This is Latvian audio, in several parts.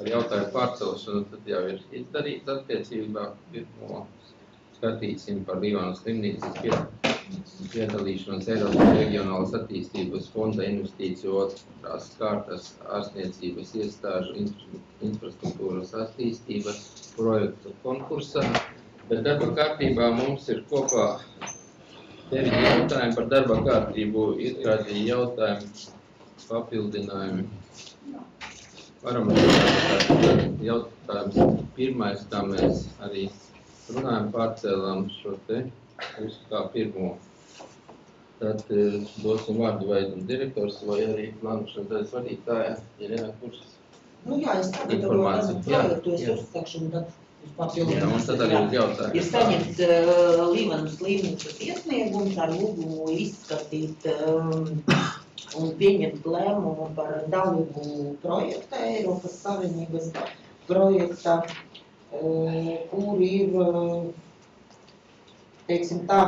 Par jautājumu pārcelšanu tad jau ir izdarīts attiecībā. Pirmo skatīsim par Līvanas slimnīcas piedalīšanos Eiropas reģionālas attīstības fonda investīciju otrās kārtas ārstniecības iestāžu infrastruktūras attīstības projektu konkursā. Bet darba kārtībā mums ir kopā 9 jautājumi par darba kārtību. Ir kādi jautājumi, papildinājumi? Varam jautājums pirmais, kā mēs arī runājam, pārcēlām šo te uz kā pirmo. Tad dosim vārdu vai direktors vai arī plānošanas daļas vadītāja. Kurš Es sagatavoju projektu, es uzsakšu un tad uz papildinājumu. Un tad arī uz jautājumu. Ir saņemts Līvanas slimnīcas iesniegums ar lūgumu izskatīt un pieņemt lēmumu par dalību projektā, Eiropas Savienības projektā, kur ir, teiksim tā,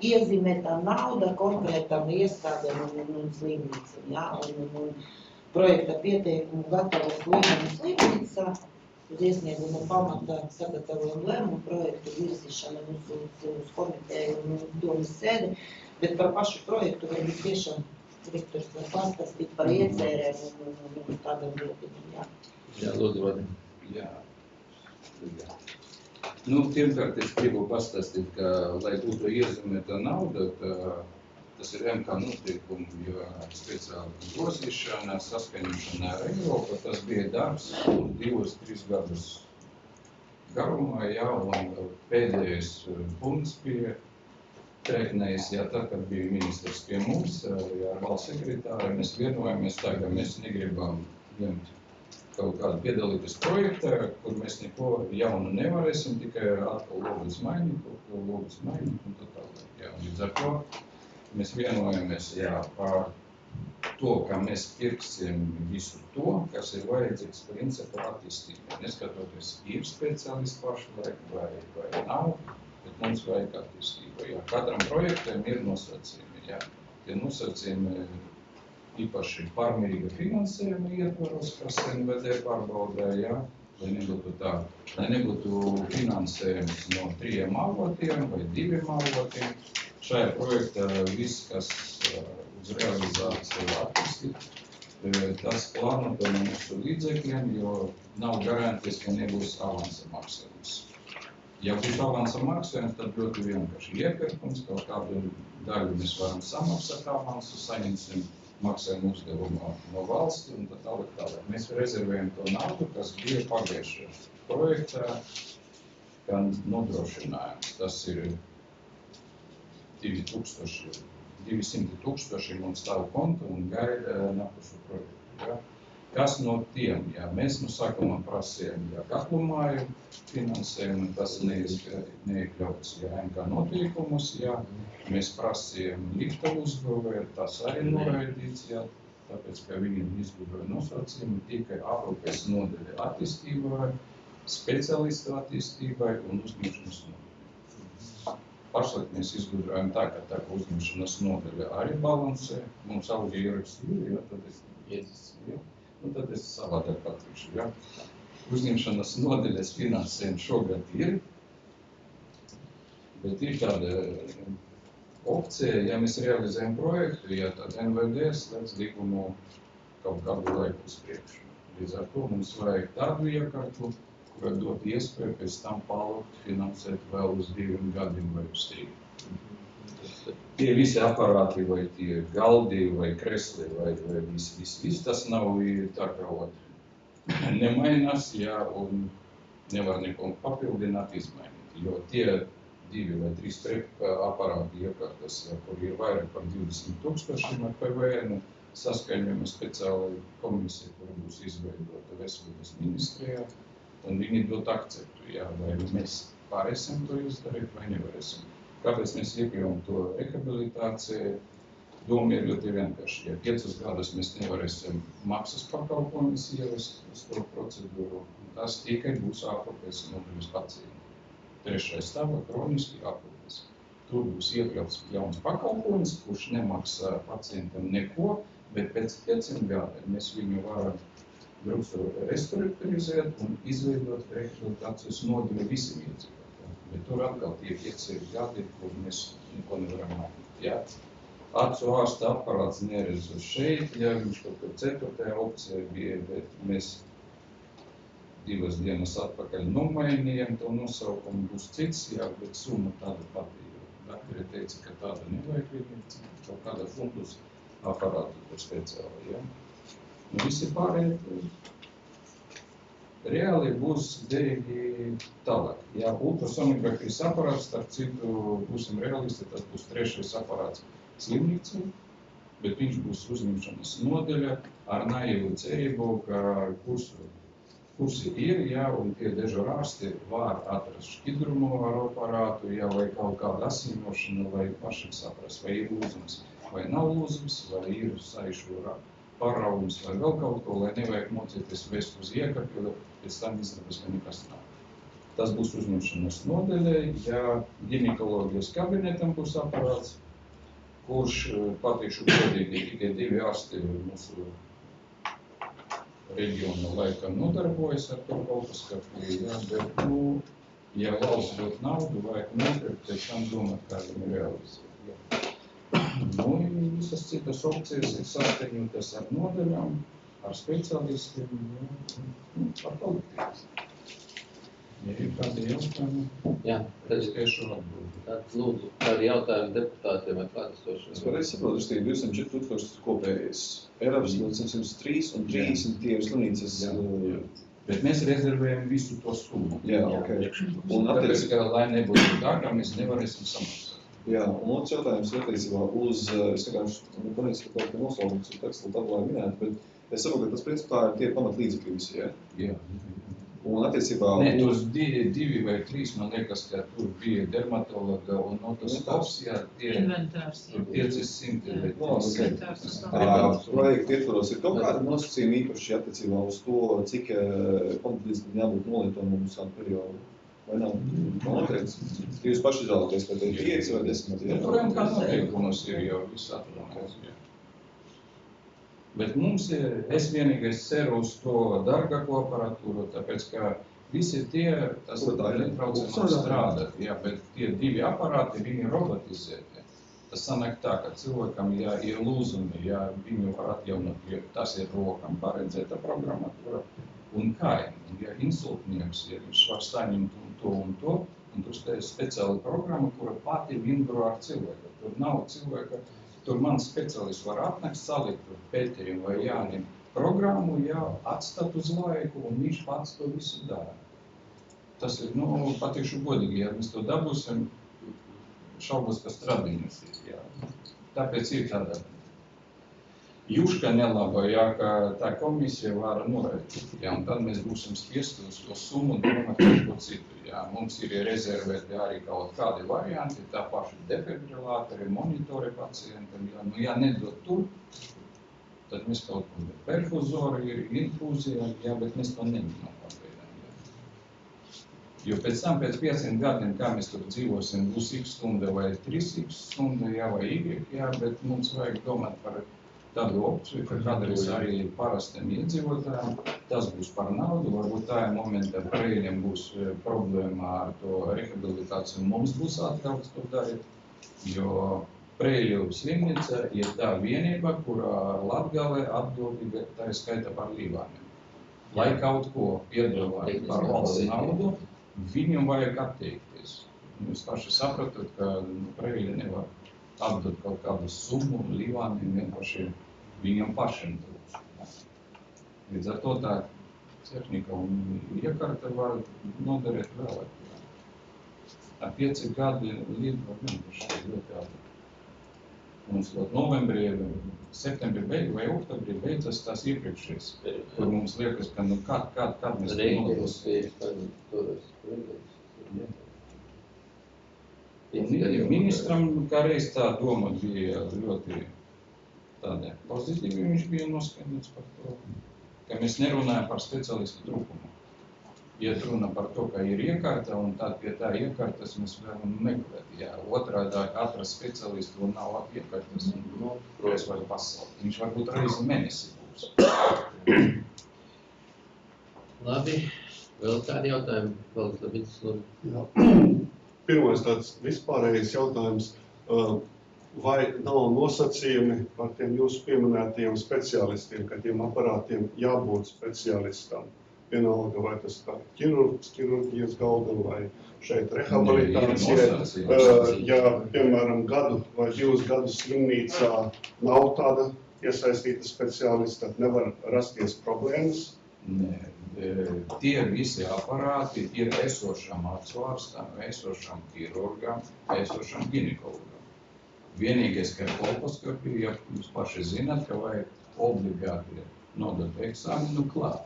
iezīmētā nauda konkrētam iestādēm un slimnīcam, un projekta pieteikumu gatavos Līvanas slimnīcā, uz iesniegumu pamatā sagatavojam lēmumu projektu virzīšanu uz komiteju un domas sēdi, bet par pašu projektu varbūt tiešām direktors var pastāstīt par iecerēm un tādām lietām, lūdzu, vadi. Pirmkārt, es gribu pastāstīt, ka, lai būtu iezīmēta nauda, tas ir MK noteikumu, jo speciāli grozīšana, saskaņošana ar Eiropu, tas bija darbs 2-3 gadus garumā, un pēdējais punkts bija Tēknējs, tad, kad bija ministrs pie mums, ar valsts sekretāri, mēs vienojamies tā, ka mēs negribam ņemt kaut kādu piedalīties projektā, kur mēs neko jaunu nevarēsim, tikai atkal logus mainīt un tā tālāk. Līdz ar to mēs vienojamies par to, ka mēs pirksim visu to, kas ir vajadzīgs principu attīstībai. Neskatoties, ir speciālisti pašlaik vai nav, bet mums vajag attīstību. Katram projektam ir nosacījumi. Tie nosacījumi īpaši pārmērīga finansējuma ietvaros, kas NVD pārbaudē, lai nebūtu finansējums no 3 avotiem vai 2 avotiem. Šajā projektā viss, kas uz realizāciju attīstīt, tas plānota no mūsu līdzekļiem, jo nav garantijas, ka nebūs avansa maksājums. Ja būs avansa maksājums, tad ļoti vienkārši iepirkums, kaut kādu daļu mēs varam samaksāt avansu, saņemsim maksājumu uzdevumu no valsts un tā tālāk. Mēs rezervējam to naudu, kas bija pagājušajā projektā, kā nodrošinājums. Tas ir 200 000 mums stāv kontu un gaida nākošo projektu. Kas no tiem? Mēs sākumā prasījām katlumāju finansējumu, tas neiekļauts MK noteikumus. Mēs prasījām lifta uzbūvē, tas arī noraidīts, tāpēc, ka viņiem izbūvēja nosacījumi tikai aprūpes nodeļa attīstībai, speciālistu attīstībai un uzņemšanas nodeļai. Pašlaik mēs izgudrojam tā, ka uzņemšanas nodeļa arī balansē. Mums audio ieraksts ir, tad es savādāk patīšu. Uzņemšanas nodeļas finansējumi šogad ir, bet ir tāda opcija, ja mēs realizējam projektu, tad NVD slēdz līgumu kaut kādu laiku uz priekšu. Līdz ar to mums vajag tādu iekārtu, kura dot iespēju pēc tam palūgt finansēt vēl uz 2 gadiem vai uz 3. Tie visi aparāti vai tie galdi vai kresli vai viss tas nav tā kā nemainās, un nevar neko papildināt, izmainīt, jo tie 2 vai 3 aparāti iekārtas, kur ir vairāk par 20 000 ar PVN, saskaņojuma speciāla komisija, kur būs izveidota veselības ministrijā, un viņi dot akceptu, vai mēs varēsim to izdarīt vai nevarēsim. Kāpēc mēs iekļaujam to rehabilitāciju? Doma ir ļoti vienkārši. Ja 5 gadus mēs nevarēsim maksas pakalpojumus ievest uz to procedūru, tas tikai būs aprūpes nodeļas pacienti. 3. stāvā kroniski aprūpes. Tur būs iekļauts jauns pakalpojums, kurš nemaksā pacientam neko, bet pēc 5 gadiem mēs viņu varam drusku restruktūrizēt un izveidot rehabilitācijas nodaļu visiem iedzīvotājiem. Bet tur atkal tie 5 gadi, kur mēs neko nevaram mainīt. Ja? Acu ārsta aparāts neredz uz šeit, ja viņš kaut kur 4. opcija bija, bet mēs 2 dienas atpakaļ nomainījām to nosaukumu, būs cits, jā, bet summa tāda pati. Daktari teica, ka tāda nevajag vienīgi, kaut kāda fundus aparātu tur speciāli, ja. Visi pārējie reāli būs derīgi tālāk. Ja ultrasonografijas aparāts, starp citu, būsim realisti, tas būs 3. aparāts slimnīcā, bet viņš būs uzņemšanas nodaļa ar naivu cerību, ka kursi ir, ja, un tie dežurārsti var atrast šķidrumu ar aparātu, ja, vai kaut kāda asinošana, vai pašam saprast, vai ir lūzums, vai nav lūzums, vai ir saišu paraums, vai vēl kaut ko, lai nevajag mocīties vest uz iekapili, pēc tam izrabas, ka nekas nav. Tas būs uzņemšanas nodaļai, ja ginekoloģijas kabinetam būs aparāts, kurš, pateikšu godīgi, tikai 2 ārsti mūsu reģiona laikam nodarbojas ar to kolposkopiju, ja, bet, ja valsts dot naudu, vajag nopirkt, pēc tam domāt, kā viņu realizēt. Ja. Visas citas opcijas ir saskaņotas ar nodaļām, ar speciālistiem, ar kolektīvas. Ja ir kādi jautājumi, es tieši atbildu. Tad lūdzu, kādi jautājumi deputātiem vai klātesošiem? Es pareizi saprotu, ka 204 000 kopējais. Eiropas 103 un 30 tie ir slimnīcas. Bet mēs rezervējam visu to summu. Jā, ok. Un Tāpēc, ka, lai nebūtu dārgā, mēs nevarēsim samaksāt. Jā, un otrs jautājums ir attiecībā uz, es vienkārši nepareizi, ka kaut nosaukums ir tekstu tablā minēt, bet es saprotu, ka tas principā tie ir pamatlīdzekļi visi, ja? Jā. Un attiecībā tur 2 vai 3, man liekas, ka tur bija dermatologa un otoskops, jā, tie Inventārs. tur 500 vai Inventārs. projekta ietvaros ir kaut kāda nosacījuma īpaši attiecībā uz to, cik pamatlīdzekļi jābūt nolietojumam uz kādu periodu. Vai nav noteikts? Jūs paši izvēlaties, vai te ir 5 vai 10? Ja tur kā noteikumus ir jau viss atrunāts. Bet mums es vienīgais ceru uz to dārgāko aparatūru, tāpēc, ka visi tie, tas netraucē strādāt, jā, bet tie 2 aparāti, viņi robotizēti. Tas sanāk tā, ka cilvēkam, ja ir lūzumi, ja viņu var atjaunot, jo tas ir rokam paredzēta programmatūra, un kājiem, ja insultnieks, ja viņš var saņemt un to, un tur ir speciāla programma, kura pati vingro ar cilvēku. Tur nav cilvēka, tur mans speciālists var atnākt, salikt tur Pēterim vai Jānim programmu, jā, atstāt uz laiku, un viņš pats to visu dara. Tas ir, pateikšu godīgi, ja mēs to dabūsim, šaubos, ka stradiņas ir, jā. Tāpēc ir tāda juška nelaba, jā, ka tā komisija var noraidīt, jā, un tad mēs būsim spiesti uz to summu un domāt par ko citu, jā. Mums ir rezervēti arī kaut kādi varianti, tā paši defibrilātori, monitori pacientam, jā, ja nedod tur, tad mēs kaut ko perfuzori ir, infūzija, jā, bet mēs to neņemam pagaidām, jā. Jo pēc tam, pēc 5 gadiem, kā mēs tur dzīvosim, būs x stunda vai 3x stunda, jā, vai y, jā, bet mums vajag domāt par tādu opciju, ka kādreiz arī parastiem iedzīvotājiem tas būs par naudu, varbūt tajā momentā Preļiem būs problēma ar to rehabilitāciju, mums būs atļauts to darīt, jo Preļu slimnīca ir tā vienība, kurā Latgale atbildīga, tā ir skaita par Līvāniem. Lai kaut ko piedāvāt par valsts naudu, viņam vajag atteikties. Jūs paši sapratat, ka Preļi nevar atdot kaut kādu summu Līvāniem, vienkārši viņam pašiem trūks. Līdz ar to tā tehnika un iekārta var noderēt vēlāk. Ar 5 gadi līdz var vienkārši ļoti ātri. Mums novembrī, septembrī vai oktobrī beidzas tās iepriekšējās, kur mums liekas, ka kād mēs to nodosim. Ministram kādreiz tā doma bija ļoti tāda pozitīva, viņš bija noskaņots par to, ka mēs nerunājam par speciālistu trūkumu. Iet runa par to, ka ir iekārta, un tad pie tā iekārtas mēs vēlam meklēt. Ja otrādāk atrast speciālistu un nav iekārtas, es varu pasaukt. Viņš varbūt reizi mēnesi būs. Labi, vēl kādi jautājumi? Valds Labits, lūdzu. Jā. Pirmais tāds vispārējais jautājums. Vai nav nosacījumi par tiem jūsu pieminētajiem speciālistiem, ka tiem aparātiem jābūt speciālistam? Vienalga, vai tas tā ķirurgs, ķirurģijas galda vai šeit rehabilitācija. Ja, piemēram, gadu vai 2 gadus slimnīcā nav tāda iesaistīta speciālista, tad nevar rasties problēmas? Nē, tie visi aparāti ir esošam acu-ārstam, esošam ķirurgam, esošam ginekologam. Vienīgais, ka kolposkopija, ja jūs paši zināt, ka vajag obligāti nodot eksāmenu klāt.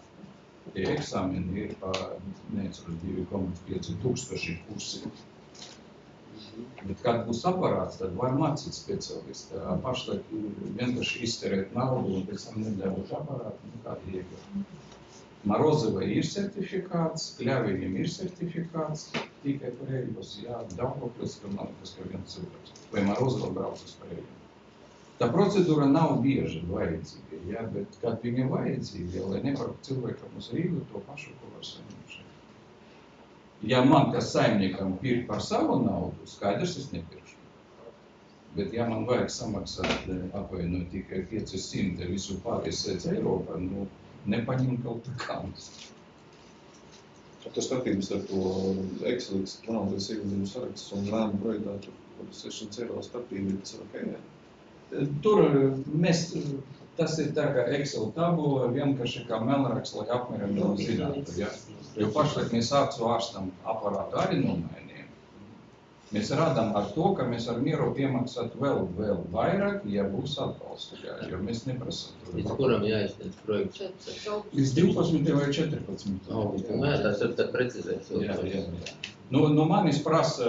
Tie eksāmeni ir pa 2,5 tūkstoši kursi. Bet kad būs aparāts, tad var mācīt speciālisti. Pašlaik vienkārši izterēt naudu un pēc tam nedēļot aparātu, kādi iegūt. Marozovai ir certifikāts, Kļaviņam ir certifikāts, tikai par Ēļos, jā, Daugavpils, ka man liekas, ka viens cilvēks. Vai Marozova brauc uz par Ēļiem. Tā procedūra nav bieži vajadzīga, jā, bet kad viņam vajadzīga, lai nebraukt cilvēkam uz Rīgu, to pašu, ko var saņemt šeit. Ja man, kas saimniekam, pirkt par savu naudu, skaidrs es nepirkšu. Bet ja man vajag samaksāt apvainot tikai 500 visu pārējais sēdz Eiropā, nepaņem kaut kā. Tas skatījums ar to Excel-X planātais ieguldījumu saraksts un lēmu projektā, tur 600 eiro starpība, tas ir ok, jā? Tur tas ir tā kā Excel tabula, vienkārši kā melnraksts, lai apmēram zinātu, jā. Jo pašlaik mēs acu-ārstam aparātu arī nomainījām. Mēs rādām ar to, ka mēs ar mieru piemaksāt vēl vairāk, ja būs atbalsts, jo mēs neprasam. Līdz kuram jāizsniedz projekts? Līdz 12 vai 14. Jā, tas ir tad precizēts. Jā. No manis prasa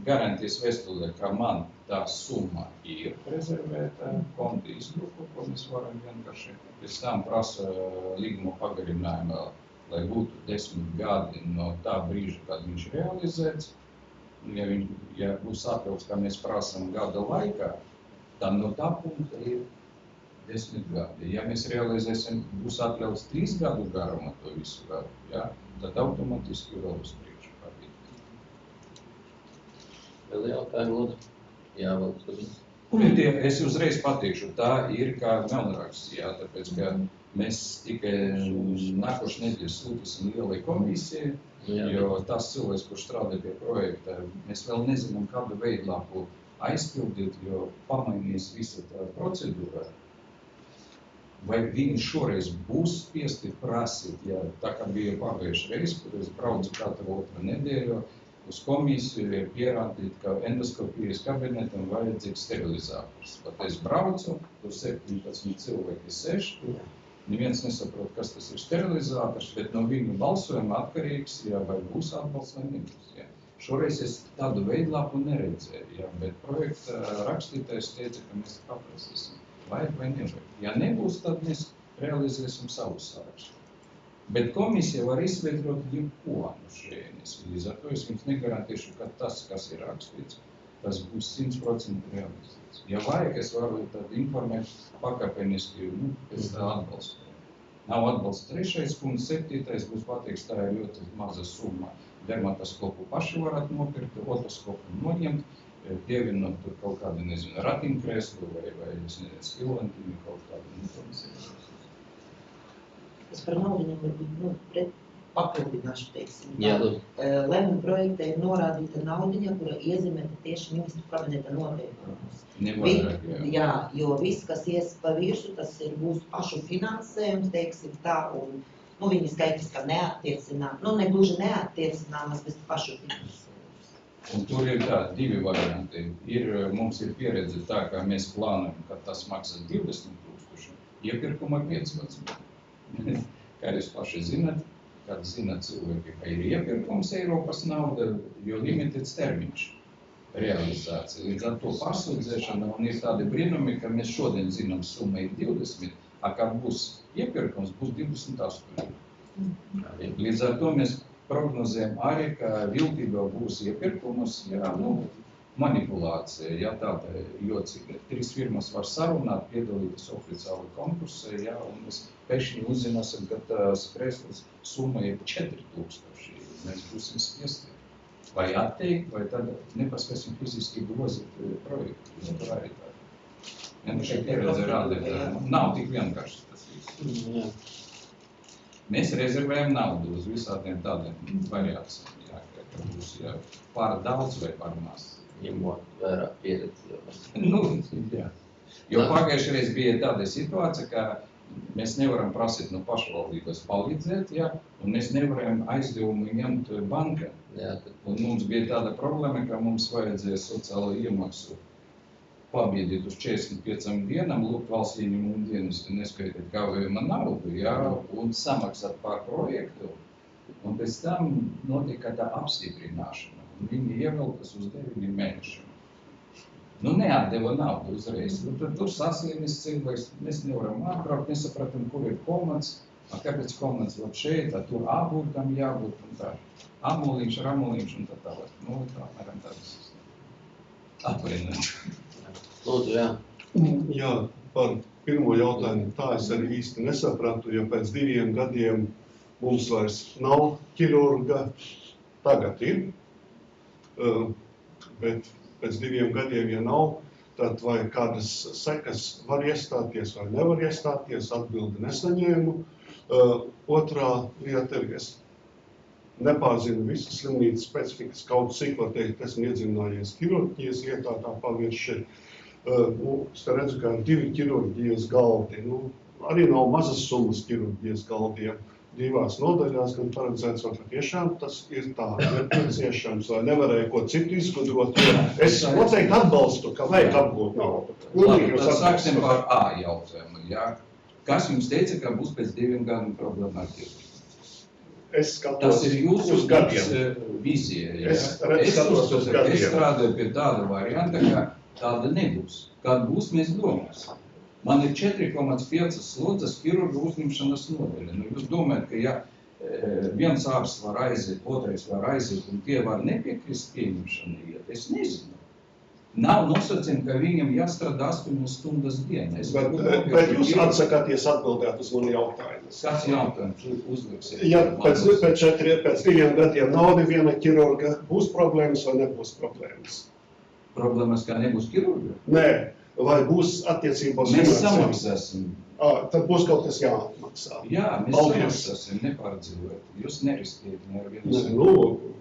garantijas vēstulē, ka man tā summa ir rezervēta, konta izdruku, ko mēs varam vienkārši. Pēc tam prasa līguma pagarinājumu, lai būtu 10 gadi no tā brīža, kad viņš realizēts. Ja būs atļauts, ka mēs prasam gada laikā, tad no tā punkta ir 10 gadi. Ja mēs realizēsim, būs atļauts 3 gadu garumā to visu gadu, jā, tad automatiski vēl uz priekšu pārīt. Vēl jautājumu, lūdzu? Jā, Valds Labits. Es uzreiz pateikšu, tā ir kā melnraksts, jā, tāpēc, ka mēs tikai nākošu nedēļu sūtīsim lielai komisijai, jo tas cilvēks, kurš strādā pie projekta, mēs vēl nezinām, kādu veidlapu aizpildīt, jo pamainīs visa tā procedūra. Vai viņi šoreiz būs spiesti prasīt, ja tā kā bija pagājuši reiz, kur es braucu katru otru nedēļu, uz komisiju ir pierādīt, ka endoskopijas kabinetam vajadzīgs sterilizators. Pat es braucu, tur 17 cilvēki sēž, neviens nesaprot, kas tas ir sterilizators, bet no viņu balsojuma atkarīgs, jā, vai būs atbalsts vai nebūs. Jā. Šoreiz es tādu veidlapu neredzēju, jā, bet projekta rakstītājs teica, ka mēs paprasīsim, vajag vai nevajag. Ja nebūs, tad mēs realizēsim savu sarakstu. Bet komisija var izveidot jebko no šejienes. Līdz ar to es jums negarantēšu, ka tas, kas ir rakstīts, tas būs 100% realizēts. Ja vajag, es varu tad informēt pakāpeniski, pēc tā atbalstu. Nav atbalsts 3. punkts, 7. būs pateikts, tā ir ļoti maza summa. Dermatoskopu paši varat nopirkt, otoskopu noņemt, pievienot tur kaut kādu, ratiņkrēslu vai skilantīnu kaut kādu. Es par naudiņam varbūt, papildināšu, teiksim. Jā, lūdzu. Lēmuma projektā ir norādīta naudiņa, kura iezīmēta tieši ministru kabineta noteikumos. Nevairāk, jā, jo viss, kas ies pa virsu, tas būs pašu finansējums, teiksim tā, un viņi skaitīs, ka neattiecinām, negluži neattiecināmas, bet pašu finansējums. Un tur ir tā, 2 varianti. Mums ir pieredze tā, ka mēs plānojam, ka tas maksā 20,000, iepirkuma 15. Kā jūs paši zināt, kad zināt cilvēki, ka ir iepirkums Eiropas nauda, jo limitēts termiņš realizācija. Līdz ar to pārsūdzēšana un ir tādi brīnumi, ka mēs šodien zinām, summa ir 20, a kad būs iepirkums, būs 28. Līdz ar to mēs prognozējam arī, ka viltībā būs iepirkumus, jā, manipulācija, ja tāda jocīga. 3 firmas var sarunāt, piedalīties oficiāli konkursā, ja, un mēs pēkšņi uzzināsim, ka tās krēslas summa ir 4000. Mēs būsim spiesti vai atteikt, vai tad nepaspēsim fiziski grozīt projektu. Ja, tā arī tā. Ja, šī pieredze rāda, nav tik vienkārši tas viss. Mēs rezervējam naudu uz visādiem tādiem variācijām, jā, ka būs jā, pār daudz vai pār maz. Ņemot vērā pieredzi. Nu, jā. Jo pagājušreiz bija tāda situācija, ka mēs nevaram prasīt no pašvaldības palīdzēt, jā, un mēs nevaram aizdevumu ņemt banka. Jā, Un mums bija tāda problēma, ka mums vajadzēja sociālo iemaksu pabiedīt uz 45 dienām, lūgt valsts ieņemumu dienas, neskaitīt kavējuma naudu, jā, un samaksāt par projektu. Un pēc tam notika tā apstiprināšana, un viņi ievilkas uz 9 mēnešiem. Nu, neatdeva naudu uzreiz. Tad tur saslimis cilvēks, mēs nevaram atbraukt, nesapratam, kur ir komats, kāpēc komats vēl šeit, tur āburkam jābūt, un tā. Amolīņš, ramolīņš, un tā tālāk. Nu, tā, apmēram tādas atvainot. lūdzu, jā. Jā, par pirmo jautājumu tā es arī īsti nesapratu, ja pēc 2 gadiem mums vairs nav ķirurga, tagad ir, bet pēc 2 gadiem, ja nav, tad vai kādas sekas var iestāties vai nevar iestāties, atbildi nesaņēmu. Otrā lieta ir, es nepārzinu visas slimnīcas specifikas, kaut cik var teikt, esmu iedzinājies ķirurģijas lietā, tā pavirši. Es redzu, ka ir 2 ķirurģijas galdi. Arī nav mazas summas ķirurģijas galdiem. 2 nodaļās gan paredzēts, vai tiešām tas ir tā nepieciešams, vai nevarēja ko citu izgudrot. Es noteikti atbalstu, ka vajag apgūt naudu. Labi, tad sāksim par A jautājumu. Jā. Kas jums teica, ka būs pēc 2 gadiem problēma ar ķirurģiju? Es skatos Tas ir jūsu uz gadiem. vizija. Ja? Es skatos uz gadiem. Es strādāju pie tāda varianta, ka tāda nebūs. Kad būs, mēs domāsim. Man ir 4,5 slodzes ķirurga uzņemšanas nodaļa. Jūs domājat, ka ja viens ārsts var aiziet, otrais var aiziet, un tie var nepiekrist pieņemšanai iet, es nezinu. Nav nosacījumi, ka viņam jāstrādā 8 stundas dienā. Bet jūs atsakāties atbildēt uz mani jautājumu. Kāds jautājums uzliksiet? Ja pēc 2 gadiem nav neviena ķirurga, būs problēmas vai nebūs problēmas? Problēmas, kā nebūs ķirurga? Nē, vai būs attiecībos Mēs samaksāsim. Tad būs kaut kas jāatmaksā. Jā, mēs samaksāsim, nepārdzīvot. Jūs neriskējat ne ar vienu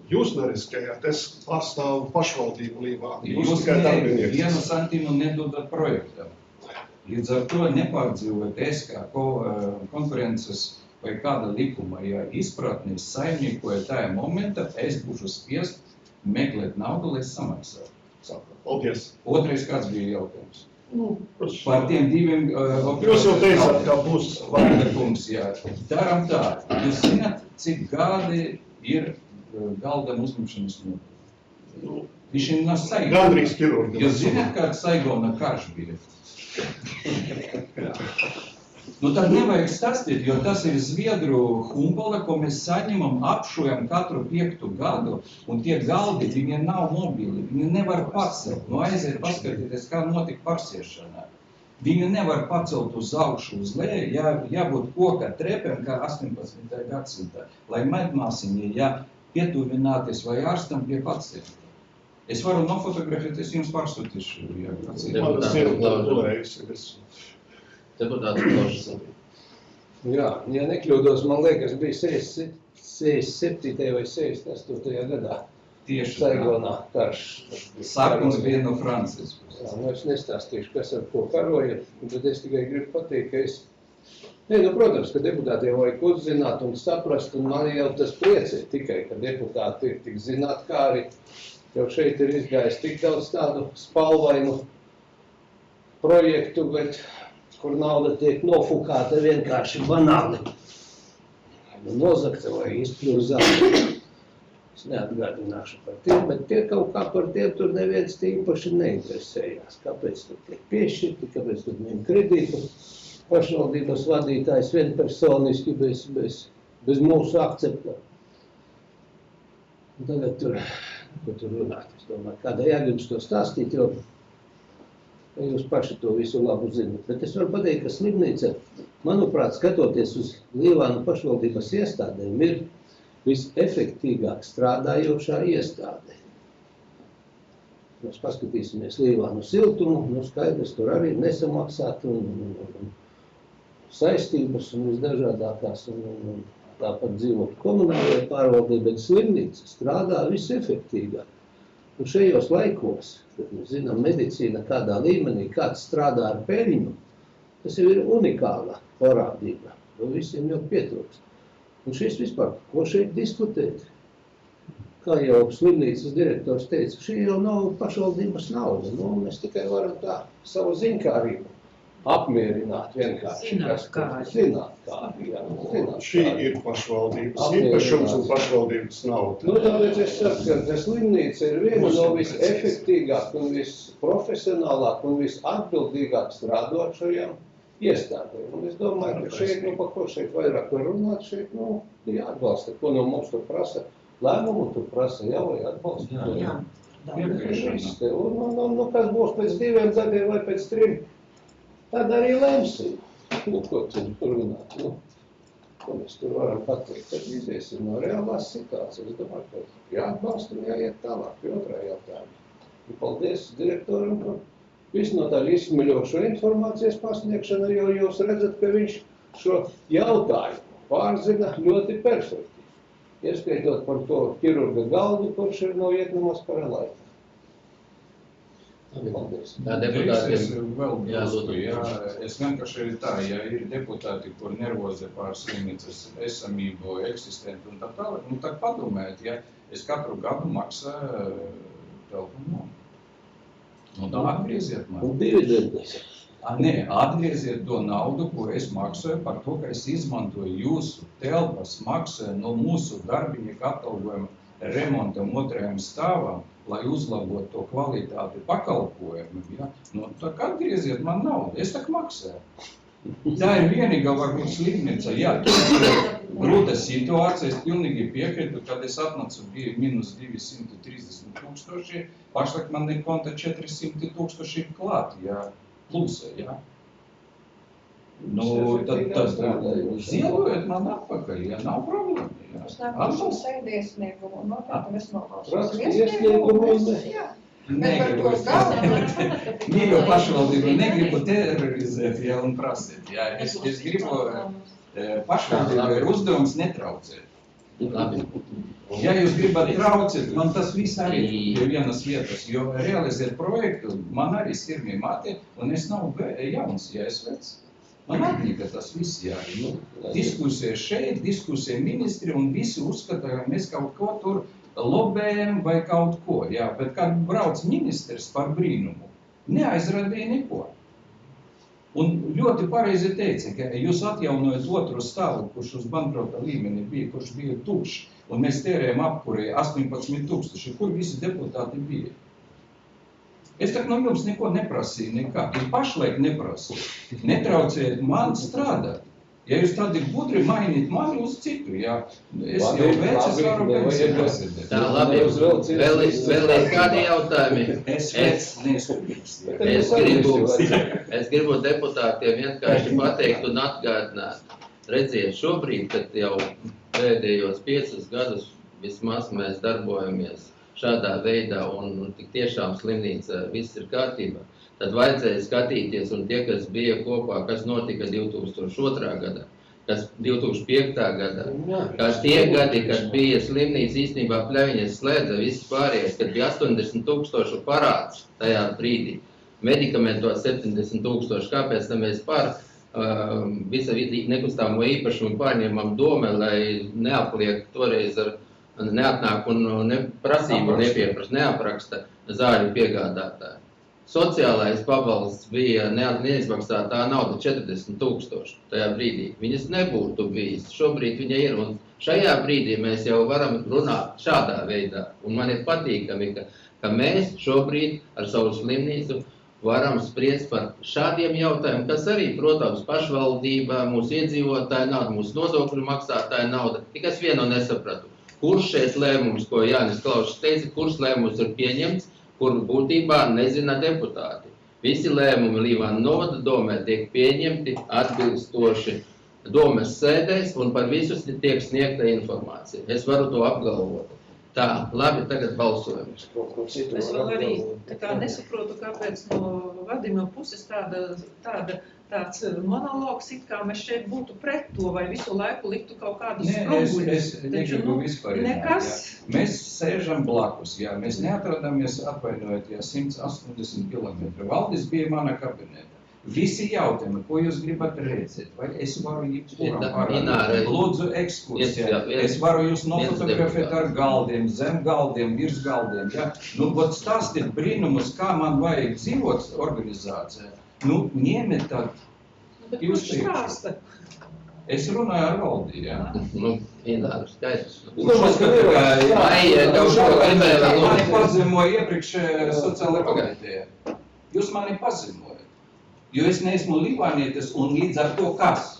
Jūs neriskējāt, es pārstāvu pašvaldību līvā. Jūs vienu santīmu nedodat projektam. Līdz ar to nepārdzīvot es kā konkurences vai kāda likuma, ja izpratnes saimniekoja tajā momentā, es būšu spiest meklēt naudu, lai samaksātu. Paldies. Otrais kāds bija jautājums? Par tiem 2 Jūs jau teicāt, ka būs vairākums, jā. Daram tā. Jūs zināt, cik gadi ir galdam uzņemšanas nodaļa? Viņš ir no Saigona. Gandrīz ķirurga. Jūs zināt, kāds Saigona karš bija? Nu tad nevajag stāstīt, jo tas ir Zviedru humbola, ko mēs saņemam, apšojam katru 5. gadu, un tie galdi, viņi nav mobili, viņi nevar pacelt. Nu aiziet paskatīties, kā notika pārsiešana. Viņi nevar pacelt uz augšu, uz leju, jābūt koka trepēm, kā 18. gadsimtā, lai medmāsiņi, pietuvināties vai ārstam pie pacienta. Es varu nofotografēt, es jums pārsūtīšu. Deputāts Klaušs. Jā, ja nekļūdos, man liekas, bija 67. vai 68. gadā. Tieši Saigonā karš. Sākums bija no Francijas. Jā, es nestāstīšu, kas ar ko karoja, tad es tikai gribu pateikt, ka es... protams, ka deputātiem vajag uzzināt un saprast, un man jau tas priecē tikai, ka deputāti ir tik zinātkāri, jo šeit ir izgājis tik daudz tādu spalvainu projektu, bet kur nauda tiek nofukāta vienkārši banāli. Nozakta vai izpļūzāta. Es neatgādināšu par tiem, bet tie kaut kā par tiem tur neviens tīpaši neinteresējās. Kāpēc tur tiek piešķirti, kāpēc tur ņem kredītu. Pašvaldības vadītājs vienpersoniski bez mūsu akcepta. Tagad tur ko tur runāt. Es domāju, kādai jums to stāstīt, jo jūs paši to visu labu zināt. Bet es varu pateikt, ka slimnīca, manuprāt, skatoties uz Līvānu pašvaldības iestādēm, ir visefektīgāk strādājošā iestāde. Mēs paskatīsimies Līvānu siltumu, skaidrs, tur arī nesamaksāt un saistības un visdažādākās un tāpat dzīvot komunālajā pārvaldē, bet slimnīca strādā visefektīgāk. Un šajos laikos, kad mēs zinām medicīna kādā līmenī, kāds strādā ar peļņu, tas jau ir unikāla parādība, jo visiem jau pietrūkst. Un šis vispār, ko šeit diskutēt? Kā jau slimnīcas direktors teica, šī jau nav pašvaldības nauda, mēs tikai varam tā savu ziņkārību apmierināt vienkārši. Zināt kādi, jā. Šī ir pašvaldības īpašums un pašvaldības nauda. Tāpēc es saku, ka slimnīca ir viena no visefektīgāk un visprofesionālāk un visatbildīgāk strādošajām iestādēm. Un es domāju, ka šeit, pa ko šeit vairāk var runāt, šeit, jāatbalsta, ko no mums tur prasa. Lēmumu tur prasa jau, vai atbalsta. Jā. Un kas būs pēc 2 gadiem vai pēc 3? Tad arī lemsim, ko tur runāt, ko mēs tur varam pateikt. Tad iziesim no reālās situācijas. Es domāju, ka jāatbalsta un jāiet tālāk pie otrā jautājuma. Un paldies direktoram par visnotaļ izsmeļošo informācijas pasniegšanu, jo jūs redzat, ka viņš šo jautājumu pārzina ļoti perfekti. Ieskaitot par to ķirurga galdu, kurš ir no Vietnamas kara laika. Paldies. Es vienkārši ir tā, ja ir deputāti, kur nervozi pār slimnīcas esamību, eksistentu un tā tālāk, tad padomājiet, ja es katru gadu maksāju telpumu. Tā atgrieziet man. Un dividendes. Nē, atgrieziet to naudu, ko es maksāju par to, ka es izmantoju jūsu telpas, maksāju no mūsu darbinieku atalgojuma remontam 2. stāvam, lai uzlabotu to kvalitāti pakalpojumu, ja? Tak atgrieziet man naudu, es tak maksāju. Tā ir vienīgā varbūt slimnīca, jā, grūta situācija, es pilnīgi piekrītu, kad es atnācu, bija minus 230 000, pašlaik man ir konta 400 000 klāt, jā, plusē, jā. Tad ziedojiet man atpakaļ, ja nav problēma. Es nākušu sēdi iesniegumu, noteikti mēs nobalsosim iesniegumu. Bet par to galvu. Mīļo pašvaldību negribu terorizēt, ja, un prasīt. Ja. Es gribu, pašvaldību ir uzdevums netraucēt. Labi. Ja jūs gribat traucēt, man tas viss arī ir vienas vietas, jo realizēt projektu man arī sirmī māte, un es nav jauns, ja es vecs. Man atnīka tas viss, jā. Diskusija šeit, diskusija ministri, un visi uzskata, ka mēs kaut ko tur lobējam vai kaut ko, jā. Bet kad brauc ministrs par brīnumu, neaizradīja neko. Un ļoti pareizi teica, ka jūs atjaunojat otru stāvu, kurš uz bankrota līmeni bija, kurš bija tukšs, un mēs tērējam apkurē 18 000, kur visi deputāti bija. Es tak no jums neko neprasīju, nekā. Jūs pašlaik neprasīju. Netrauciet man strādāt. Ja jūs tādi gudri mainīt mani uz citu, ja es jau vecis varu pensiju prezidēt. Tā, labi. Vēl ir kādi jautājumi? Es neskatījos. Es gribu deputātiem vienkārši pateikt un atgādināt. Redziet, šobrīd, kad jau pēdējos 5 gadus vismaz mēs darbojamies šādā veidā un tik tiešām slimnīca viss ir kārtībā, tad vajadzēja skatīties, un tie, kas bija kopā, kas notika 2002. gadā, kas 2005. gadā, kas tie gadi, kad bija slimnīca īstenībā pļaviņas slēdza, viss pārējais, kad bija 80 000 parāds tajā brīdī, medikamentos 70 000, kāpēc mēs par visa nekustāmo īpašumu pārņemam doma, lai neapliek toreiz ar neatnāk un prasību nepieprasa, neapraksta zāļu piegādātāju. Sociālais pabalsts bija neizmaksātā nauda 40 000 tajā brīdī. Viņas nebūtu bijis. Šobrīd viņa ir, un šajā brīdī mēs jau varam runāt šādā veidā. Un man ir patīkami, ka mēs šobrīd ar savu slimnīcu varam spriest par šādiem jautājumiem, kas arī, protams, pašvaldība, mūsu iedzīvotāja nauda, mūsu nodokļu maksātāja nauda. Tikai es vienu nesapratu. kurš šeit lēmums, ko Jānis Klaušs teica, kurš lēmums ir pieņemts, kur būtībā nezina deputāti. Visi lēmumi Līvāna novada domē tiek pieņemti atbilstoši domes sēdēs un par visus tiek sniegta informācija. Es varu to apgalvot. Tā, labi, tagad balsojam. Es vēl arī tā kā nesaprotu, kāpēc no Vadima puses tāds monologs, it kā mēs šeit būtu pret to, vai visu laiku liktu kaut kādus sprunguļus. Es negribu vispārināt. Nekas. Jā. Mēs sēžam blakus, jā, mēs neatradamies atvainojot, jā, 180 km. Valdis bija mana kabineta. Visi jautājumi, ko jūs gribat redzēt, vai es varu jebkuram parādīt, lūdzu ekskursijā, es varu jūs nofotografēt ar galdiem, zem galdiem, virs galdiem, ja? Nu, būt stāstīt brīnumus, kā man vajag dzīvot organizācijā, nu, ņemiet tad. Bet kurš stāsta? Es runāju ar valdi, jā. Nu, Ināra, skaidrs. Mani pazemoja iepriekš sociālajā komitejā. Jūs mani pazemojat. Jo es neesmu līvānietis un līdz ar to kas?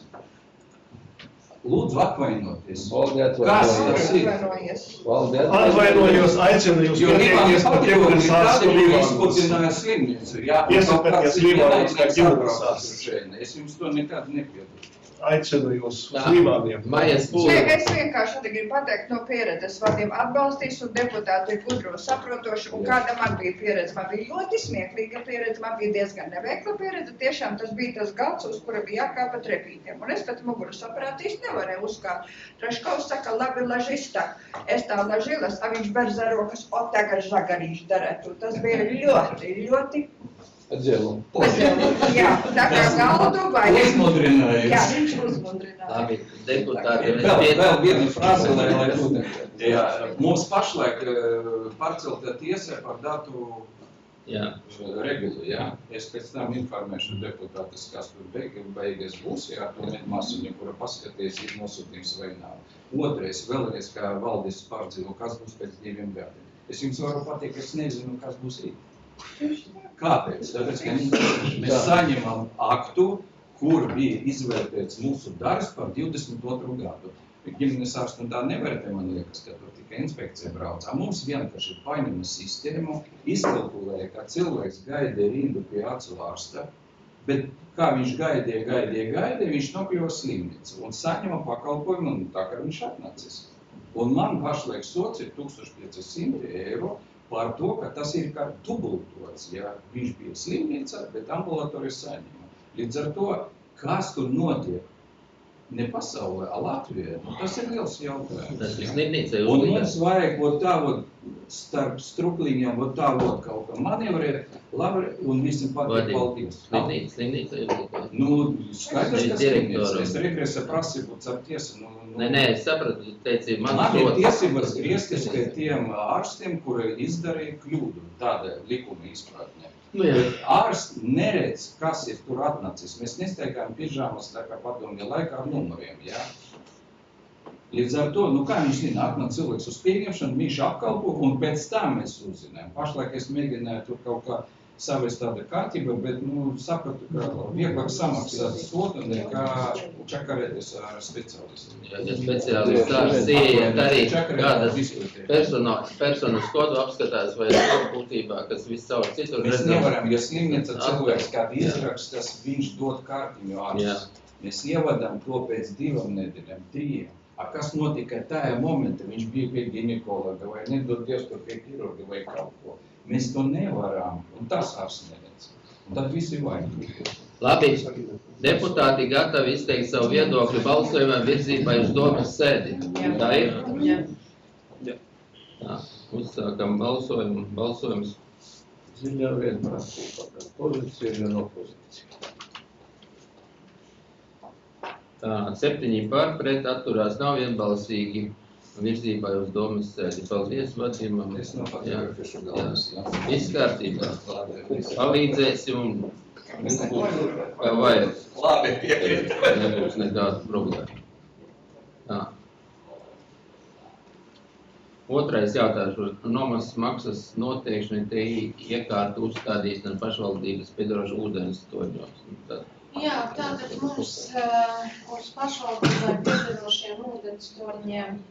Lūdzu atvainoties. Kas tas ir? Atvainojos, aicinu jūs pieteikties par ģimenes ārstu Līvānos. Izputināja slimnīcu, jā. Iesapēties Līvānos kā ģimenes ārsts. Es jums to nekad nepiedodu. Aicinu jūs uz Līvāniem. Maijas pūle. Es vienkārši gribu pateikt no pieredzes, Vadim atbalstīs un deputāti ir gudro saprotoši, un kāda man bija pieredze. Man bija ļoti smieklīga pieredze, man bija diezgan neveikla pieredze. Tiešām tas bija tas galds, uz kura bija jākāpa trepītiem. Un es pēc muguras aparātīs nevarēju uzkāpt. Traškaus saka, labi, lažista. Es tā lažilas, a viņš ber rokas, o tagad žagarīši darētu. Tas bija ļoti Atdzēlumu. Jā, tā kā galdu vai... Uzmudrinājums. Jā, viņš uzmudrināja. Labi, deputāti, Vēl viena frāze, lai būtu. Jā, mums pašlaik pārcelta tiesa par datu regulu, jā. Es pēc tam informēšu deputātus, kas tur beigas būs, jā, to medmasiņu, kura paskaties, ir nosūtījums vai nav. Otrais, vēlreiz, kā valdis pārdzīvo, kas būs pēc 2 gadiem. Es jums varu pateikt, es nezinu, kas būs rīt. Kāpēc? Tāpēc, ka mēs saņemam aktu, kur bija izvērtēts mūsu darbs par 22. gadu. Ģimenes ārstu tā nevērtē, man liekas, ka tur tikai inspekcija braucā. Mums vienkārši paņema sistēmu, izkalkulēja, ka cilvēks gaidīja rindu pie acu ārsta, bet kā viņš gaidīja, viņš nokļuva slimnīcu un saņema pakalpojumu, un tā kā viņš atnācis. Un man pašlaik sots ir 1500 eiro, par to, ka tas ir kā dubultots, ja viņš bija slimnīcā, bet ambulatorijas saņēma. Līdz ar to, kas tur notiek, ne pasaulē, a Latvijā, tas ir liels jautājums. Tas ir slimnīca. Un mums vajag tā starp strukliņiem tā kaut kā manevrēt, labi, un visam patīk paldies. Slimnīca ir. Nu, skaidrs, ka slimnīca. Es regresa prasību car tiesu. Nē, es sapratu, teici, man ir tiesības griezties pie tiem ārstiem, kuri izdarīja kļūdu, tāda likuma izpratnē. Ārsts neredz, kas ir tur atnācis. Mēs nestaigājam pižāmas tā kā padomju laikā ar numuriem, jā. Līdz ar to, kā viņš zina, atnāk cilvēks uz pieņemšanu, viņš apkalpo, un pēc tam mēs uzzinājām. Pašlaik es mēģināju tur kaut kā savest tāda kārtība, bet, sapratu, ka vieglāk samaksāt sodu nekā čakarēties ar speciālistiem. Ja speciālisti ārsts ieiet arī kādas personas kodu apskatās vai būtībā, kas viss caur citur. Mēs nevaram, ja slimnīca cilvēks kādu izrakstas, viņš dod kārtiņu ārsts. Mēs ievadām to pēc 2 nedēļām, 3. Kas notika tajā momentā, viņš bija pie ginekologa vai nedod Dievs tur pie ķirurga vai kaut ko. Mēs to nevaram, un tas ārsts neredz. Un tad visi vainīgi. Labi, deputāti gatavi izteikt savu viedokli balsojumā virzībai uz domas sēdi. Tā ir? Jā. Tā, uzsākam balsojumu. Balsojums. Ziņā vienprātība, gan pozīcija, gan opozīcija. Tā, 7 par, pret atturās nav vienbalsīgi. Virzībai uz domas sēdi. Paldies, Vadimam. Es nofotografēšu galvas. Viss kārtībā. Palīdzēsim un kā vajag. Labi, piekrīt. Nebūs nekāda problēma. Tā. Otrais jautājums. Nomas maksas noteikšana te iekārtu uzstādīšana pašvaldības piedarošu ūdens toņos. Jā, tātad mums uz pašvaldībai piedarošiem ūdens toņiem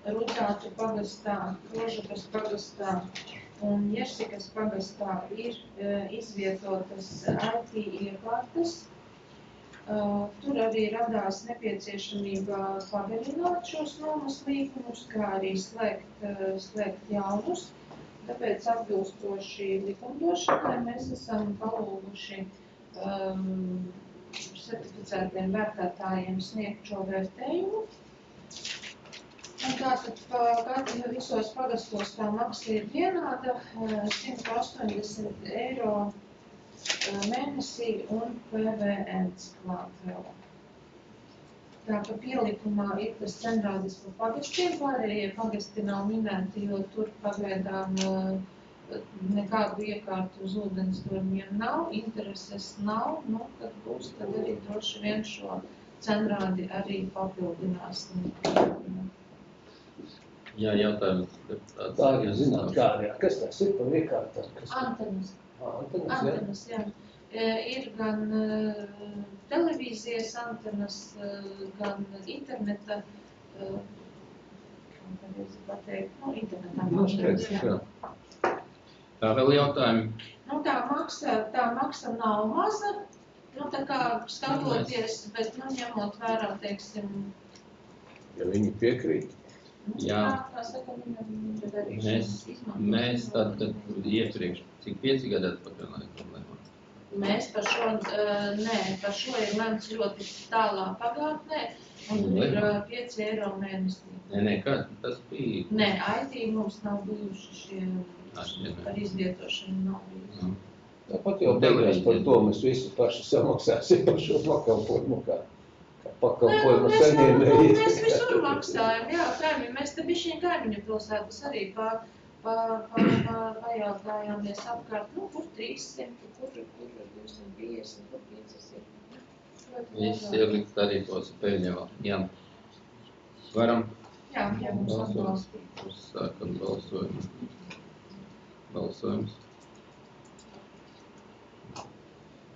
Rudzātu pagastā, Rožukas pagastā un Jersikas pagastā ir izvietotas IT iekārtas. Tur arī radās nepieciešamība pagarināt šos nomas līgumus, kā arī slēgt jaunus. Tāpēc atbilstoši likumdošanai mēs esam palūguši certificētiem vērtētājiem sniegt šo vērtējumu. Un tātad visos pagastos tā maksa ir vienāda, 180 eiro mēnesī un PVNs klāt vēl. Tā ka pielikumā ir tas cenrādis par pagastiem, pārējie pagasti nav minēti, jo tur pagaidām nekādu iekārtu uz ūdenstorņiem nav, intereses nav, nu, kad būs, tad arī droši vien šo cenrādi arī papildināsim. Jā, jautājums. Tā arī zināt, kā arī. Kas tas ir par iekārtām? Antenas. Antenas, jā. Ir gan televīzijas antenas, gan interneta, internetā. Tā vēl jautājumi? Nu, tā maksa nav maza, nu, tā kā skatoties, bet, nu, ņemot vērā, teiksim, ja viņi piekrīt. Jā. Mēs tad iepriekš, cik 5 gadi atpakaļ, Mēs par šo ir lemts ļoti tālā pagātnē, un ir 5 eiro mēnesī. Nē, kad tas bija? Nē, IT mums nav bijuši šie par izvietošanu nav bijuši. Tāpat jau beigās par to mēs visi paši samaksāsim par šo pakalpojumu, kā pakalpojumu saņēmēji. Mēs visur maksājam, jā, kaimiņi. Mēs te bišķiņ kaimiņu pilsētas arī pajautājāmies apkārt, nu, kur 300, kur 250, kur 500. Viss ielikt tarifos pēļņo. Jā. Varam? Jā, mums atbalstīt. Uzsākam balsojumu. Balsojums.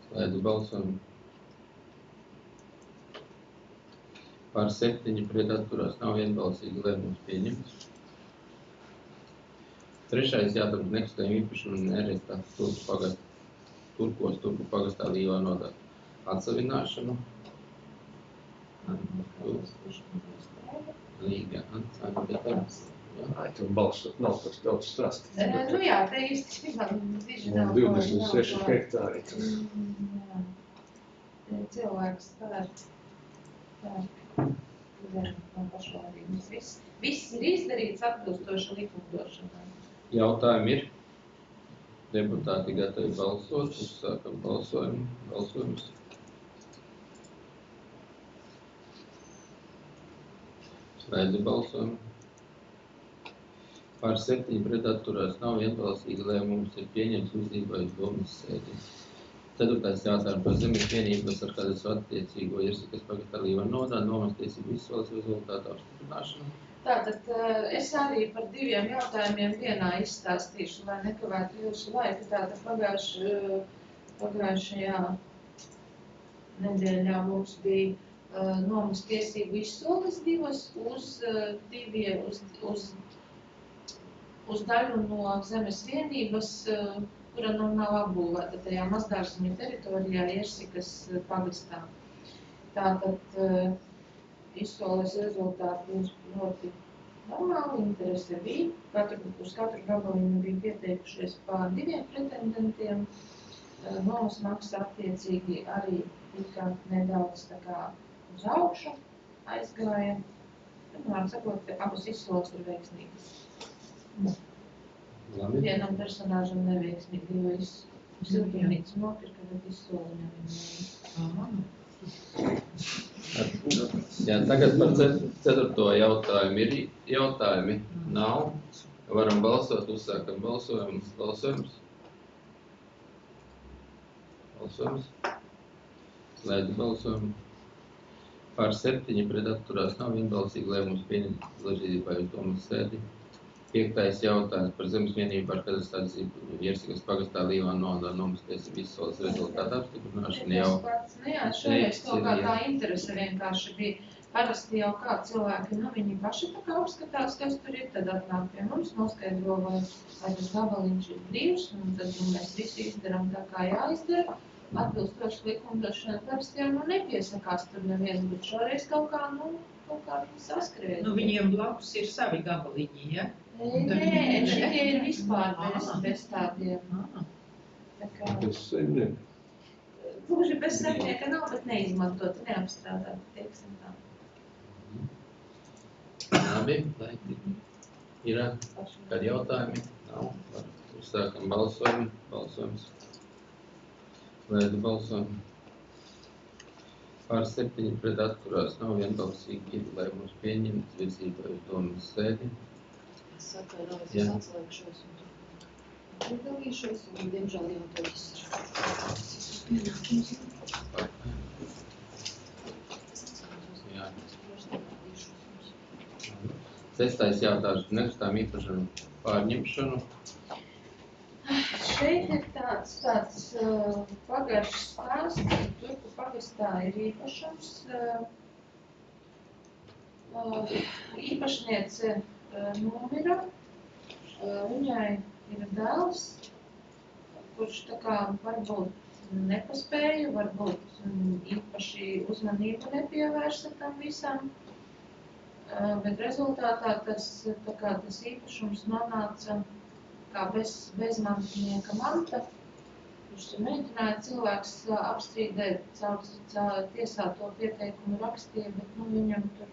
Slēdzu balsojumu. Par 7 pret atturās nav vienbalsīgi lēmums pieņemts. Trešais jautājums nekustamību īpašumu un nerezidentu Turku pagastā Līvā nodokļu atsavināšanu. Līga atsavināšanu. Tur balsot nav tas daudz strasti. Nu jā, te īsti nav 26 hektāri. Cilvēks pērk no pašvaldības. Viss ir izdarīts atbilstoši likumdošanai. Jautājumi ir? Deputāti gatavi balsot, uzsākam balsojumu. Balsojums. Slēdzu balsojumu. Par 7 pret atturās nav vienbalsīgi lēmums ir pieņemts virzībai uz domas sēdi. 4. jautājums par zemes vienības ar kādas attiecīgo Jersikas pagastā Līvā nodā nomas tiesību izsoles rezultātu apstiprināšanu. Tātad es arī par 2 jautājumiem vienā izstāstīšu, lai nekavētu jūsu laiku. Tātad pagājušajā nedēļā mums bija nomas tiesību izsoles 2 uz daļu no zemes vienības, kura nu nav apbūvēta tajā mazdārziņu teritorijā Jersikas pagastā. Tātad izsoles rezultāti ir ļoti normāli, interese bija. Uz katru gabaliņu bija pieteikušies pa 2 pretendentiem. Nomas maksa attiecīgi arī tika nedaudz tā kā uz augšu aizgāja. Var sakot, abas izsoles ir veiksmīgas. Vienam personāžam neveiksmīgi, jo siltumnīcu nopirka, bet izsoli nevienmēr. Jā, tagad par 4. jautājumu ir jautājumi. Nav. Varam balsot, uzsākam balsojumu. Balsojums. Slēdzu balsojumu. Par 7 pret atturās nav vienbalsīgi lēmums pieņemts virzībai uz domas sēdi. 5. jautājums par zemes vienību ar kādas Jersikas pagastā Līvā nodā nomas tiesību izsoles rezultātu apstiprināšanu jau. Jā, šoreiz kaut kā tā interese vienkārši bija. parasti jau kā cilvēki, viņi paši tā kā apskatās, kas tur ir, tad atnāk pie mums, noskaidro, vai tas gabaliņš ir brīvs, un tad mēs visi izdarām tā kā jāizdara. Atbilstoši likumdošanai parasti jau nepiesakās tur neviens, bet šoreiz kaut kā saskrēja. Viņiem blakus ir savi gabaliņi, ja? Nē, šitie ir vispār bez tādiem. Bez saimnieka. Gluži bez saimnieka nav, bet neizmantot, neapstrādāt, teiksim tā. Labi, vai ir kādi jautājumi? Nav. Uzsākam balsojumu. Balsojums. Slēdzu balsojumu. Pār 7 pret atturās nav vienbalsīgi lēmums pieņemts virzībai uz domas sēdi. Es atvainojos, es atslēgšos un piedalīšos, un diemžēl jau to viss ir. Jā. 6. jautājums par nekustām īpašumu pārņemšanu. Šeit ir tāds pagaršs stāsts, Turku pagastā ir īpašums. Īpašniece nomira, viņai ir dēls, kurš tā kā varbūt nepaspēja, varbūt īpaši uzmanību nepievērsa tam visam, bet rezultātā tas īpašums nonāca kā bezmantinieka manta, kurš mēģināja cilvēks apstrīdēt caur tiesā to pieteikumu rakstīja, bet viņam tur,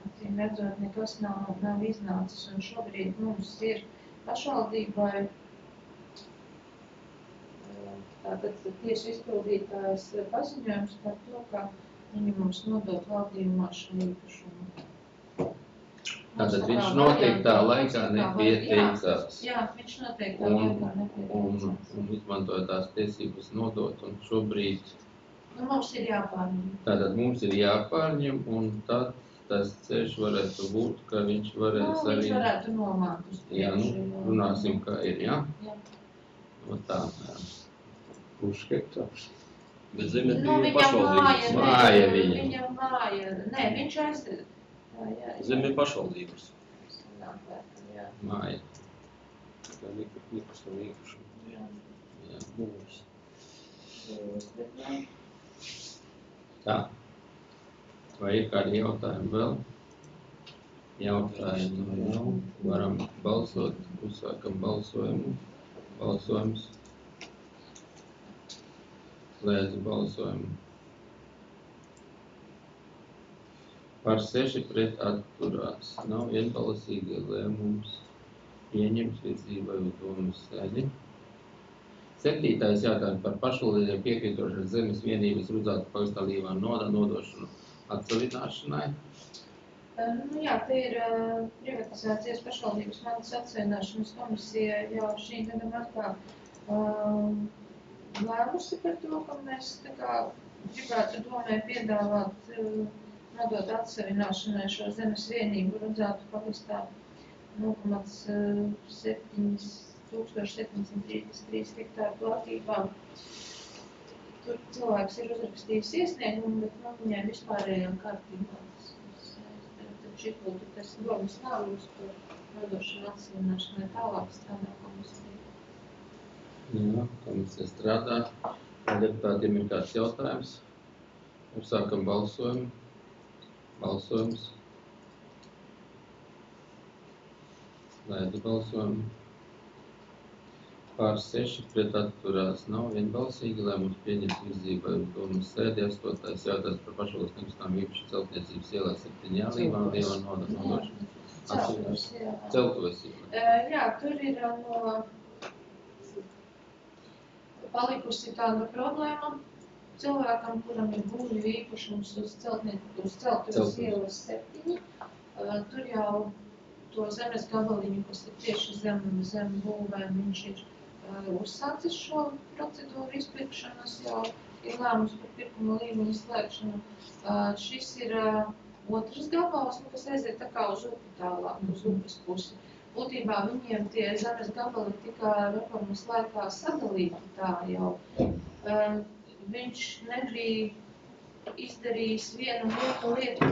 acīm redzot, nekas nav iznācis, un šobrīd mums ir pašvaldībai tātad tieši izpildītājs paziņojums par to, ka viņi mums nodot valdījumā šo īpašumu. Tātad viņš noteiktā laikā nepieteicās. Jā, viņš noteiktā laikā nepieteicās. Un izmantoja tās tiesības nodot, un šobrīd... Mums ir jāpārņem. Tātad mums ir jāpārņem, un tad tas ceļš varētu būt, ka viņš varēs arī... Viņš varētu nomāt uz priekšu. Jā, runāsim, kā ir, jā? Jā. No tā, jā. Kurš hektārs? Bet zeme bija pašvaldības. Māja viņa. Viņam māja. Nē, viņš aizdara. Zeme ir pašvaldības. Māja. Tā nekustam īpašumu. Jā. Mūs. Tā. Vai ir kādi jautājumi vēl? Jautājumi nav. Varam balsot. Uzsākam balsojumu. Balsojums. Slēdzu balsojumu. Par 6 pret atturās. Nav vienbalsīgi lēmums pieņemts virzībai uz domas sēdi. 7. jautājums par pašvaldībiem piekrītošas zemes vienības Rudzātu pagastā Līvānu nodošanu atsavināšanai. Jā, te ir privatizācijas pašvaldības manas atsavināšanas komisija jau šī gada martā lēmusi par to, ka mēs tā kā gribētu domai piedāvāt nodot atsavināšanai šo zemes vienību Rudzātu pagastā 0,7733 hektāru platībā. Tur cilvēks ir uzrakstījis iesniegumu, bet viņai vispārējām kārtībā. Tad šī būtu tas domas lēmums par nodošanu atsavināšanai tālāk strādā komisija. Jā, komisija strādā. Deputātiem ir kāds jautājums. Uzsākam balsojumu. Balsojums. Slēdzu balsojumu. Pār 6 pret atturās nav vienbalsīgi lēmums pieņemts virzībai uz domas sēdi. 8. jautājums par pašvaldības nekustām īpašu celtniecības ielā 7. Līvānu nodošanu. Celtuves ielā. Jā, tur ir palikusi tāda problēma cilvēkam, kuram ir būvju īpašums uz Celtuves ielas 7. Tur jau to zemes gabaliņu, kas ir tieši zem būvēm, viņš ir uzsācis šo procedūru izpirkšanas, jau ir lēmums par pirkuma līmeņa slēgšanu. Šis ir otrs gabals, kas aiziet tā kā uz upi tālāk, uz upes pusi. Būtībā viņiem tie zemes gabali tika reformas laikā sadalīti tā jau. Viņš nebija izdarījis vienu lietu.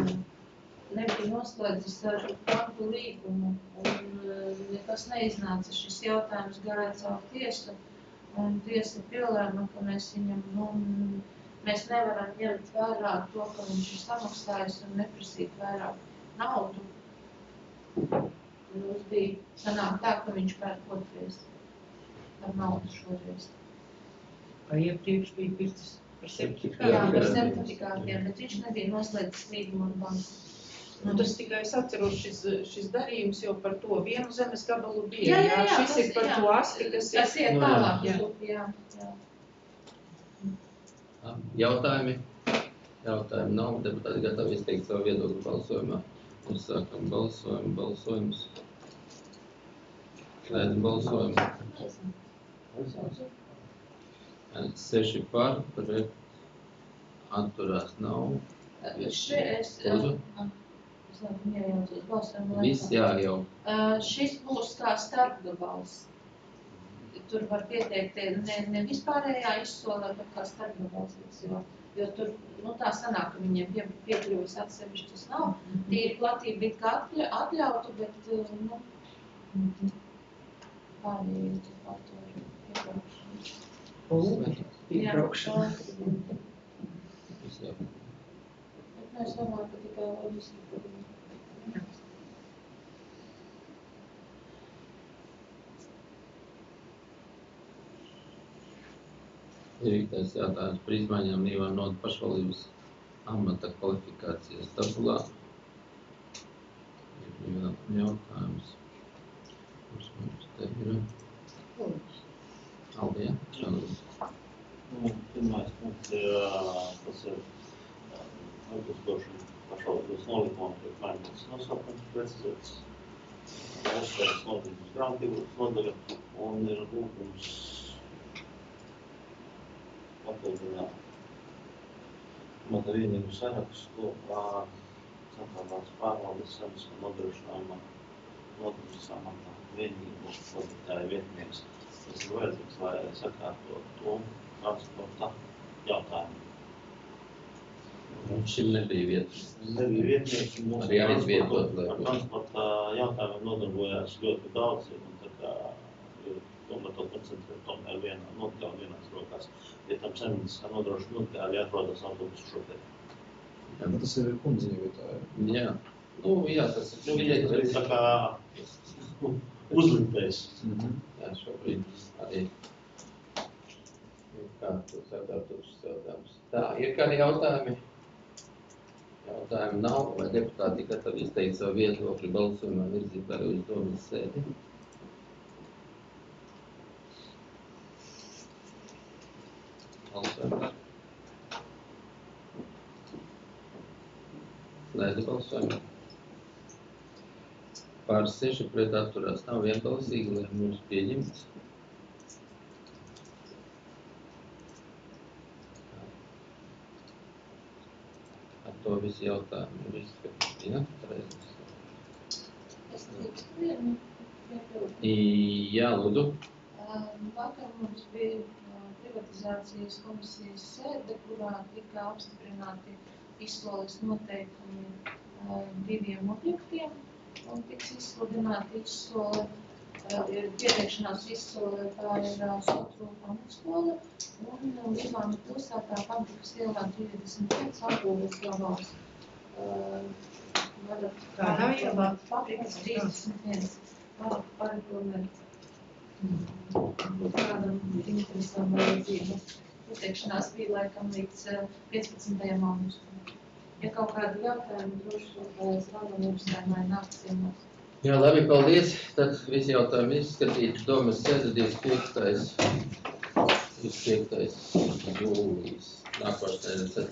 bija noslēdzis ar banku līgumu, un nekas neiznāca. Šis jautājums gāja caur tiesu, un tiesa pielēma, ka mēs viņam, mēs nevaram ņemt vērā to, ka viņš ir samaksājis un neprasīt vairāk naudu. Mums bija sanāk tā, ka viņš pērk otrais ar naudu šoreiz. Vai iepriekš bija pircis par certifikātiem? Jā, par certifikātiem, bet viņš nebija noslēdzis līgumu ar banku. Nu, tas tikai es atceros šis darījums jau par to vienu zemes gabalu bija. Jā, šis ir par to asti, kas ir. Tas iet tālāk, jā. Jautājumi? Jautājumi nav. Deputāti gatavi izteikt savu viedokli balsojumā. Uzsākam balsojumus. Slēdzam balsojumu. 6 par, pret, atturās nav. Viss jau. Šis būs kā starpgabals. Tur var pieteikt ne vispārējā izsolē, bet kā starpgabals. Jo tur, tā sanāk, ka viņiem piekļuvis atsevišķas nav. Tīri platība it kā atļautu, bet, pārējie par to iebraukšanas. Jā. Bet es domāju, ka tikai loģiski. Ierīktais jautājums par izmaiņām Nīvānu nodu pašvaldības amata kvalifikācijas tabulā. Ir jautājums. Kurš mums te ir? Aldi, ja? Šādos. Pirmais punkts ir, tas ir atbilstoši pašvaldības nolikumam, tiek mainīts nosaukums precizēts, uzsvērts nodarbības grāmatības nodaļa un ir lūgums papildināt amata vienību sarakstu ar centrālās pārvaldes samaksu nodrošinājuma nodarbības amata vienību vadītāju vietnieks. Tas ir vajadzīgs, lai sakārtot to transporta jautājumu. Šim nebija vietas. Nebija vietnieks, un mums arī aizvietot, ar transporta jautājumiem nodarbojās ļoti daudz, un tā kā tomēr to koncentrēt tomēr vienās rokās. Ja tam saimnieks nodrošina nodokļi atrodas autobusu šoferī. Jā, bet tas ir kundzei vietā, jā? Jā, tas ir. Tas ir tā kā uzliktējs. Jā, šobrīd arī kārtos šis jautājums. Tā, ir kādi jautājumi? Jautājumi nav, vai deputāti gatavi izteikt savu viedokli balsojumā virzīt arī uz domas sēdi? Balsojumā. Slēdzu balsojumu. Pār 6 pret atturās nav vienbalsīgi, lai mums pieņemts. Ar to visi jautājumi ir izskatīti, ja? Es drīkstu vienu piepildu. Jā, lūdzu. Vakar mums bija privatizācijas komisijas sēde, kurā tika apstiprināti izsoles noteikumi 2 objektiem un tiks izsludināta izsole. Pieteikšanās izsole tā ir Sutru pamatskola un Līvānu pilsētā Fabrikas ielā 35 apgūves gabals. Kādā ielā? Fabrikas 31. Varat parekomēt. Kādam interesam vajadzība. Pieteikšanās bija laikam līdz 15. augustam. Ja kaut kādi jautājumi, droši zvana mums vai nāk ciemos. Jā, labi, paldies. Tad visi jautājumi izskatīti. Domas sēde 25. jūlijas. Nākošais 4.